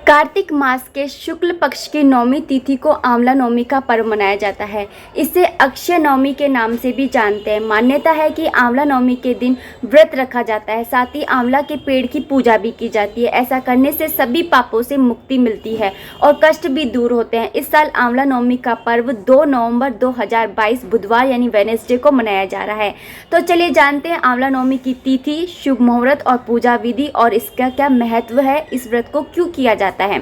कार्तिक मास के शुक्ल पक्ष की नौमी तिथि को आंवला नवमी का पर्व मनाया जाता है। इसे अक्षय नवमी के नाम से भी जानते हैं। मान्यता है कि आंवला नवमी के दिन व्रत रखा जाता है, साथ ही आंवला के पेड़ की पूजा भी की जाती है। ऐसा करने से सभी पापों से मुक्ति मिलती है और कष्ट भी दूर होते हैं। इस साल आंवला नवमी का पर्व 2 नवंबर 2022 बुधवार यानी वेडनेसडे को मनाया जा रहा है। तो चलिए जानते हैं आंवला नवमी की तिथि, शुभ मुहूर्त और पूजा विधि और इसका क्या महत्व है, इस व्रत को क्यों किया जाता है।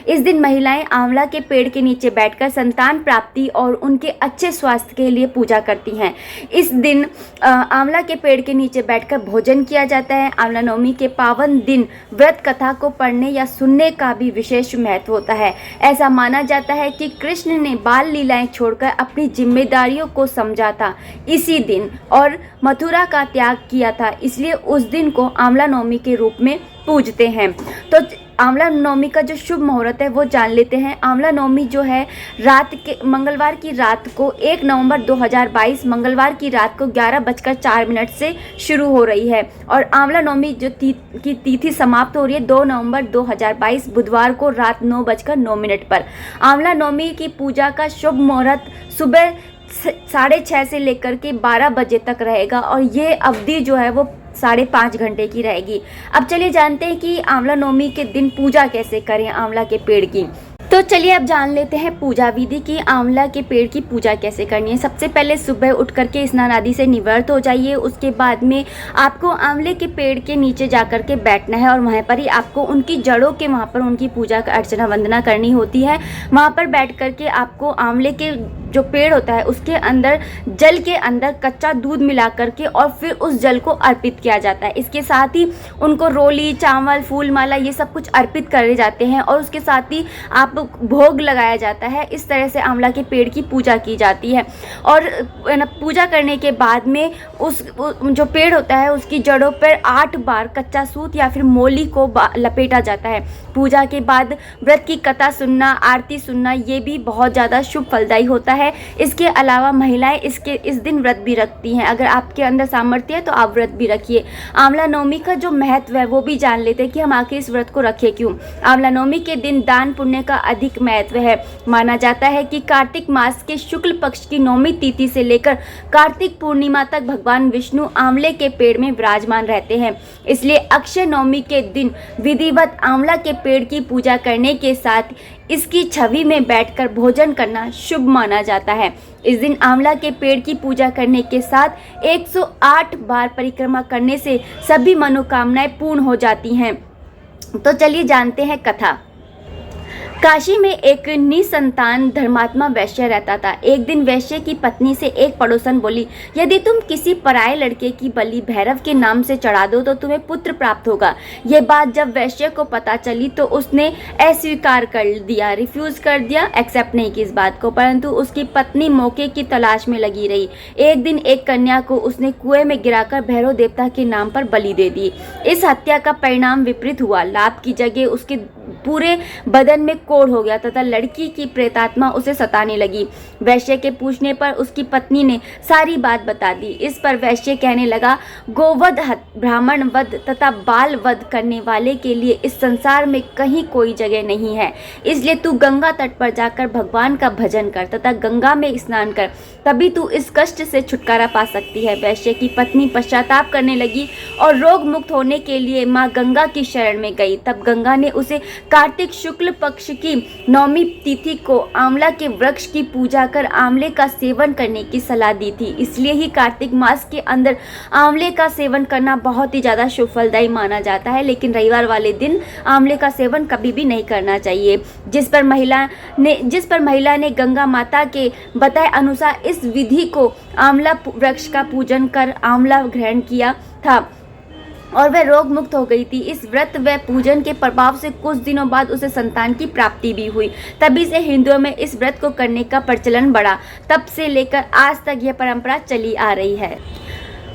इस दिन महिलाएं आंवला के पेड़ के नीचे बैठकर संतान प्राप्ति और उनके अच्छे स्वास्थ्य के लिए पूजा करती हैं। इस दिन आंवला के पेड़ के नीचे बैठकर भोजन किया जाता है। आंवला नवमी के पावन दिन व्रत कथा को पढ़ने या सुनने का भी विशेष महत्व होता है। ऐसा माना जाता है कि कृष्ण ने बाल लीलाएं छोड़कर अपनी जिम्मेदारियों को समझा था इसी दिन और मथुरा का त्याग किया था, इसलिए उस दिन को आंवला नवमी के रूप में पूजते हैं। तो आंवला नवमी का जो शुभ मुहूर्त है वो जान लेते हैं। आंवला नवमी जो है मंगलवार की रात को 1 नवंबर 2022 मंगलवार की रात को 11:04 से शुरू हो रही है और आंवला नवमी जो की तिथि समाप्त हो रही है 2 नवंबर 2022 बुधवार को रात 9:09 पर। आंवला नवमी की पूजा का शुभ मुहूर्त सुबह 6:30 से लेकर के 12 बजे तक रहेगा और ये अवधि जो है वो 5.5 घंटे की रहेगी। अब चलिए जानते हैं कि आंवला नवमी के दिन पूजा कैसे करें आंवला के पेड़ की। तो चलिए अब जान लेते हैं पूजा विधि की आंवला के पेड़ की पूजा कैसे करनी है। सबसे पहले सुबह उठ करके स्नान आदि से निवृत्त हो जाइए। उसके बाद में आपको आंवले के पेड़ के नीचे जा कर के बैठना है और वहाँ पर ही आपको उनकी जड़ों के वहाँ पर उनकी पूजा अर्चना वंदना करनी होती है। वहाँ पर बैठ करके आपको आंवले के जो पेड़ होता है उसके अंदर जल के अंदर कच्चा दूध मिला करके और फिर उस जल को अर्पित किया जाता है। इसके साथ ही उनको रोली, चावल, फूल माला ये सब कुछ अर्पित करे जाते हैं और उसके साथ ही आप भोग लगाया जाता है। इस तरह से आंवला के पेड़ की पूजा की जाती है और पूजा करने के बाद में उस जो पेड़ होता है उसकी जड़ों पर 8 बार कच्चा सूत या फिर मोली को लपेटा जाता है। पूजा के बाद व्रत की कथा सुनना, आरती सुनना ये भी बहुत ज़्यादा शुभ फलदायी होता है। इसके अलावा महिलाएं इस दिन व्रत भी रखती हैं। अगर आपके अंदर सामर्थ्य है तो आप व्रत भी रखिए। आंवला नवमी का जो महत्व है वो भी जान लेते हैं कि हम आखिर इस व्रत को रखें क्यों। आंवला नवमी के दिन दान पुण्य का अधिक महत्व है। माना जाता है कि कार्तिक मास के शुक्ल पक्ष की नौमी तिथि से लेकर कार्तिक पूर्णिमा तक भगवान विष्णु आंवले के पेड़ में विराजमान रहते हैं। इसलिए अक्षय नवमी के दिन विधिवत आंवला के पेड़ की पूजा करने के साथ इसकी छवि में बैठकर भोजन करना शुभ माना जाता है। इस दिन आंवला के पेड़ की पूजा करने के साथ 108 बार परिक्रमा करने से सभी मनोकामनाएं पूर्ण हो जाती हैं। तो चलिए जानते हैं कथा। काशी में एक निसंतान धर्मात्मा वैश्य रहता था। एक दिन वैश्य की पत्नी से एक पड़ोसन बोली, यदि तुम किसी पराये लड़के की बलि भैरव के नाम से चढ़ा दो तो तुम्हें पुत्र प्राप्त होगा। ये बात जब वैश्य को पता चली तो उसने अस्वीकार कर दिया, रिफ्यूज कर दिया, एक्सेप्ट नहीं की इस बात को। परंतु उसकी पत्नी मौके की तलाश में लगी रही। एक दिन एक कन्या को उसने कुएं में गिराकर भैरव देवता के नाम पर बलि दे दी। इस हत्या का परिणाम विपरीत हुआ। लाभ की जगह उसके पूरे बदन में कोढ़ हो गया तथा लड़की की प्रेतात्मा उसे सताने लगी। वैश्य के पूछने पर उसकी पत्नी ने सारी बात बता दी। इस पर वैश्य कहने लगा, गोवध, ब्राह्मण वध तथा बाल वध करने वाले के लिए इस संसार में कहीं कोई जगह नहीं है। इसलिए तू गंगा तट पर जाकर भगवान का भजन कर तथा गंगा में स्नान कर, तभी तू इस कष्ट से छुटकारा पा सकती है। वैश्य की पत्नी पश्चाताप करने लगी और रोग मुक्त होने के लिए माँ गंगा की शरण में गई। तब गंगा ने उसे कार्तिक शुक्ल पक्ष की नौमी तिथि को आंवला के वृक्ष की पूजा कर आंवले का सेवन करने की सलाह दी थी। इसलिए ही कार्तिक मास के अंदर आंवले का सेवन करना बहुत ही ज़्यादा शुभ फलदायी माना जाता है। लेकिन रविवार वाले दिन आंवले का सेवन कभी भी नहीं करना चाहिए। जिस पर महिला ने गंगा माता के बताए अनुसार इस विधि को आंवला वृक्ष का पूजन कर आंवला ग्रहण किया था और वह रोग मुक्त हो गई थी। इस व्रत व पूजन के प्रभाव से कुछ दिनों बाद उसे संतान की प्राप्ति भी हुई। तभी से हिंदुओं में इस व्रत को करने का प्रचलन बढ़ा। तब से लेकर आज तक यह परंपरा चली आ रही है।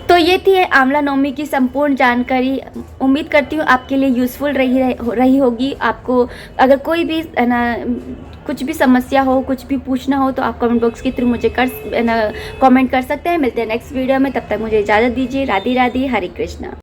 तो ये थी आंवला नवमी की संपूर्ण जानकारी। उम्मीद करती हूँ आपके लिए यूज़फुल रही होगी। आपको अगर कोई भी कुछ भी समस्या हो, कुछ भी पूछना हो तो आप कमेंट बॉक्स के थ्रू मुझे कमेंट कर सकते हैं। मिलते हैं नेक्स्ट वीडियो में, तब तक मुझे इजाज़त दीजिए। राधे राधे, हरे कृष्णा।